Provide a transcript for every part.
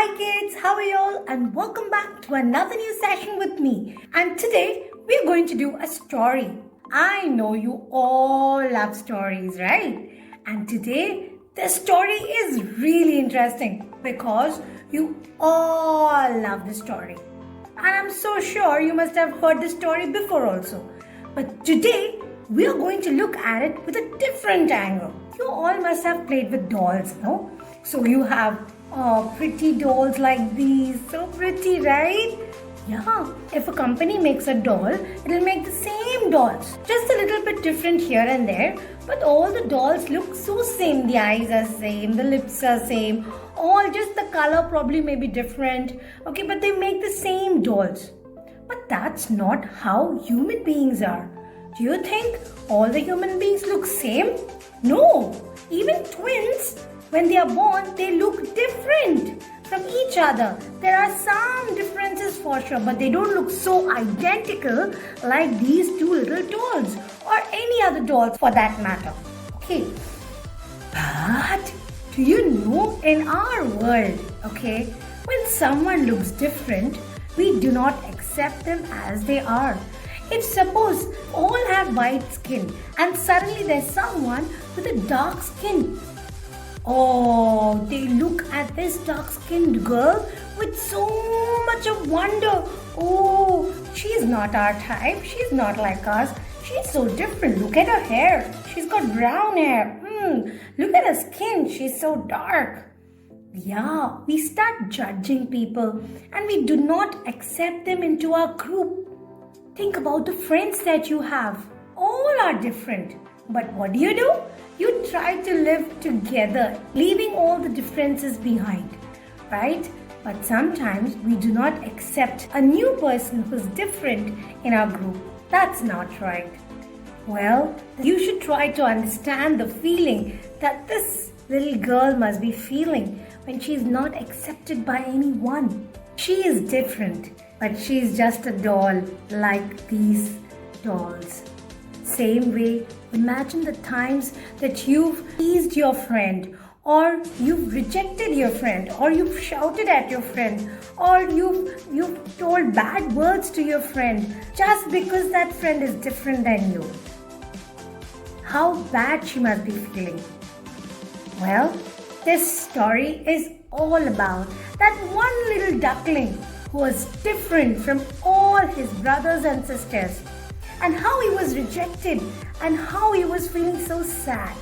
Hi kids, how are y'all? And welcome back to another new session with me. And today we're going to do a story. I know you all love stories, right? And today the story is really interesting because you all love the story. And I'm so sure you must have heard the story before also. But today we are going to look at it with a different angle. You all must have played with dolls, no? So you have pretty dolls like these. So pretty, right? Yeah, if a company makes a doll, it'll make the same dolls. Just a little bit different here and there. But all the dolls look so same. The eyes are same, the lips are same. All just the color probably may be different. Okay, but they make the same dolls. But that's not how human beings are. Do you think all the human beings look same? No, even twins, when they are born, they look different from each other. There are some differences for sure, but they don't look so identical like these two little dolls or any other dolls for that matter. Okay, but do you know in our world, okay, when someone looks different, we do not accept them as they are. If suppose all have white skin and suddenly there's someone with a dark skin, oh, they look at this dark-skinned girl with so much of wonder. Oh, she's not our type. She's not like us. She's so different. Look at her hair. She's got brown hair. Look at her skin. She's so dark. Yeah, we start judging people and we do not accept them into our group. Think about the friends that you have. All are different. But what do? You try to live together, leaving all the differences behind, right? But sometimes we do not accept a new person who's different in our group. That's not right. Well, you should try to understand the feeling that this little girl must be feeling when she's not accepted by anyone. She is different, but she's just a doll like these dolls. Same way, imagine the times that you've teased your friend, or you've rejected your friend, or you've shouted at your friend, or you've told bad words to your friend just because that friend is different than you. How bad she must be feeling. Well, this story is all about that one little duckling who was different from all his brothers and sisters, and how he was rejected and how he was feeling so sad.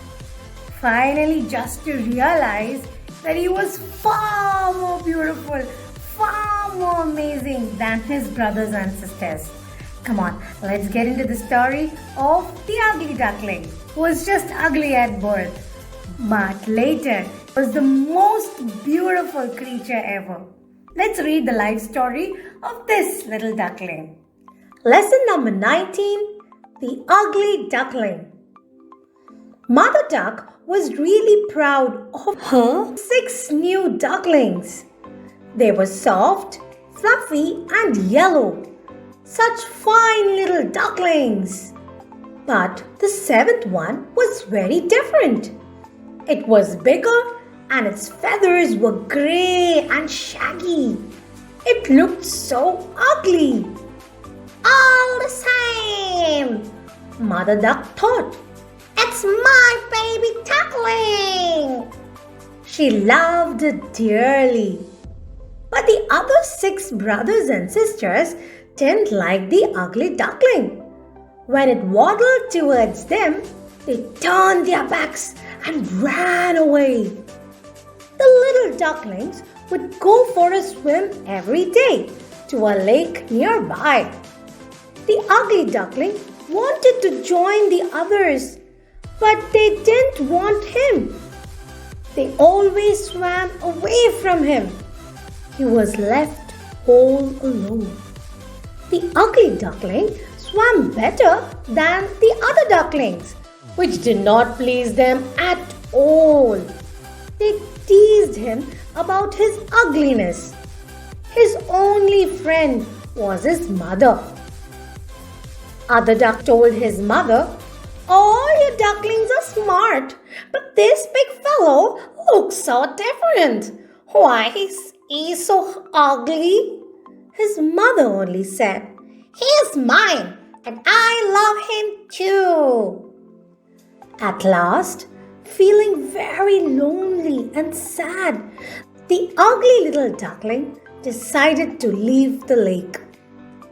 Finally, just to realize that he was far more beautiful, far more amazing than his brothers and sisters. Come on, let's get into the story of the ugly duckling, who was just ugly at birth, but later was the most beautiful creature ever. Let's read the life story of this little duckling. Lesson number 19, The Ugly Duckling. Mother Duck was really proud of her 6 new ducklings. They were soft, fluffy and yellow. Such fine little ducklings. But the 7th one was very different. It was bigger and its feathers were grey and shaggy. It looked so ugly. All the same, Mother Duck thought. It's my baby duckling. She loved it dearly. But the other 6 brothers and sisters didn't like the ugly duckling. When it waddled towards them, they turned their backs and ran away. The little ducklings would go for a swim every day to a lake nearby. The ugly duckling wanted to join the others, but they didn't want him. They always swam away from him. He was left all alone. The ugly duckling swam better than the other ducklings, which did not please them at all. They teased him about his ugliness. His only friend was his mother. Other duck told his mother, all your ducklings are smart, but this big fellow looks so different. Why, He's so ugly. His mother only said, He's mine and I love him too. At last, feeling very lonely and sad, the ugly little duckling decided to leave the lake.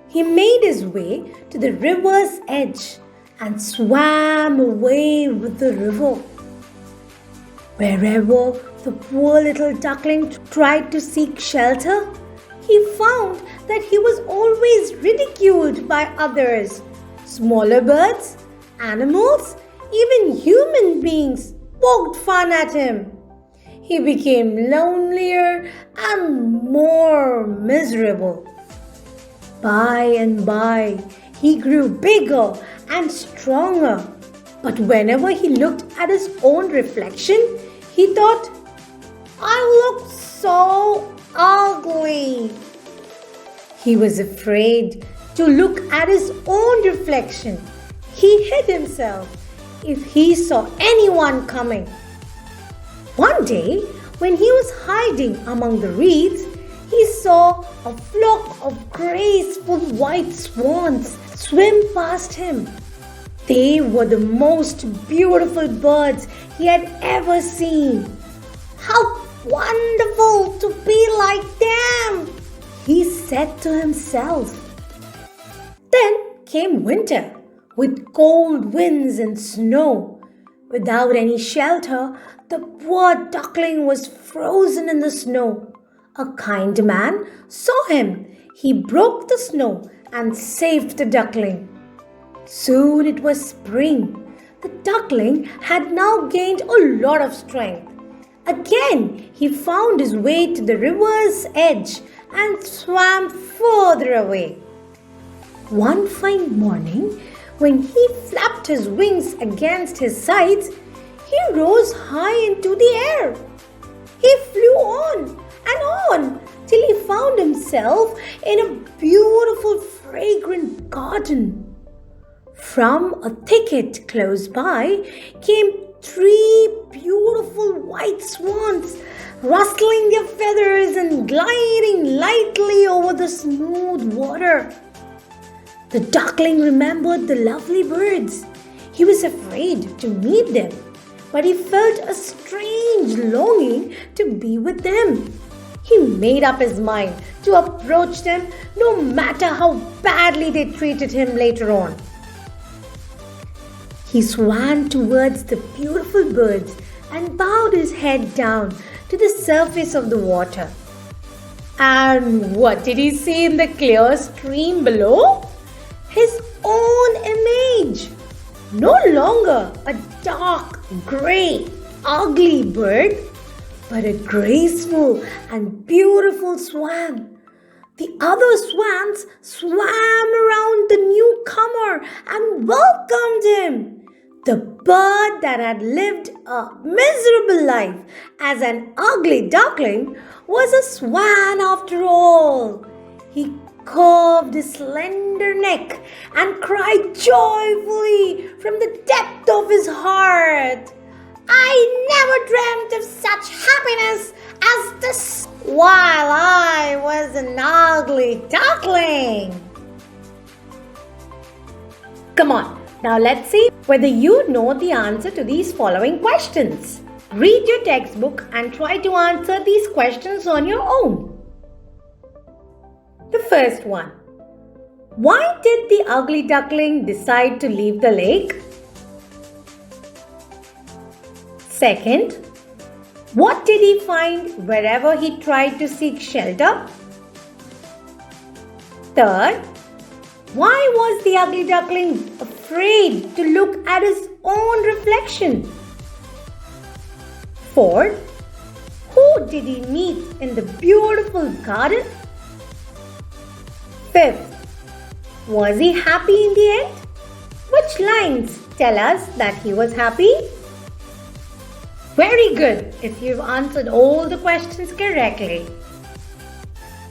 He made his way to the river's edge and swam away with the river. Wherever the poor little duckling tried to seek shelter, he found that he was always ridiculed by others. Smaller birds, animals, even human beings poked fun at him. He became lonelier and more miserable. By and by, he grew bigger and stronger. But whenever he looked at his own reflection, he thought, I look so ugly. He was afraid to look at his own reflection. He hid himself if he saw anyone coming. One day, when he was hiding among the reeds, he saw a flock of graceful white swans swim past him. They were the most beautiful birds he had ever seen. How wonderful to be like them, he said to himself. Then came winter with cold winds and snow. Without any shelter, the poor duckling was frozen in the snow. A kind man saw him. He broke the snow and saved the duckling. Soon it was spring. The duckling had now gained a lot of strength. Again, he found his way to the river's edge and swam further away. One fine morning, when he flapped his wings against his sides, he rose high into the air. He flew on and on till he found himself in a beautiful, fragrant garden. From a thicket close by came 3 beautiful white swans, rustling their feathers and gliding lightly over the smooth water. The duckling remembered the lovely birds. He was afraid to meet them, but he felt a strange longing to be with them. He made up his mind to approach them no matter how badly they treated him later on. He swam towards the beautiful birds and bowed his head down to the surface of the water. And what did he see in the clear stream below? His own image. No longer a dark, grey, ugly bird, but a graceful and beautiful swan. The other swans swam around the newcomer and welcomed him. The bird that had lived a miserable life as an ugly duckling was a swan after all. He curved his slender neck and cried joyfully from the depth of his heart, I never dreamt of such happiness as this while I was an ugly duckling. Come on, now let's see whether you know the answer to these following questions. Read your textbook and try to answer these questions on your own. The first one. Why did the ugly duckling decide to leave the lake? Second, what did he find wherever he tried to seek shelter? Third, why was the ugly duckling afraid to look at his own reflection? Fourth, who did he meet in the beautiful garden? Fifth, was he happy in the end? Which lines tell us that he was happy? Very good if you've answered all the questions correctly.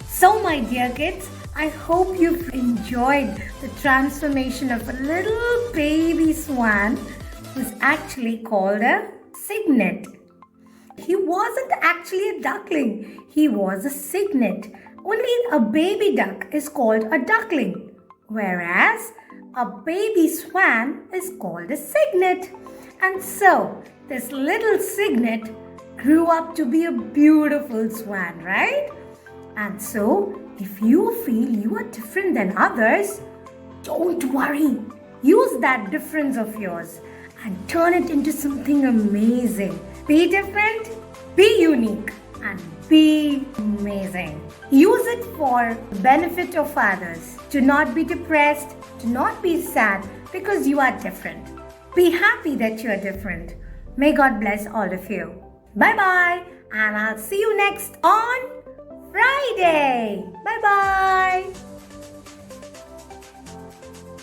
So my dear kids, I hope you've enjoyed the transformation of a little baby swan who's actually called a cygnet. He wasn't actually a duckling, he was a cygnet. Only a baby duck is called a duckling, whereas a baby swan is called a cygnet. And so, this little cygnet grew up to be a beautiful swan, right? And so, if you feel you are different than others, don't worry. Use that difference of yours and turn it into something amazing. Be different, be unique, and be amazing. Use it for the benefit of others. Do not be depressed, do not be sad because you are different. Be happy that you are different. May God bless all of you. Bye bye, and I'll see you next on Friday. Bye bye.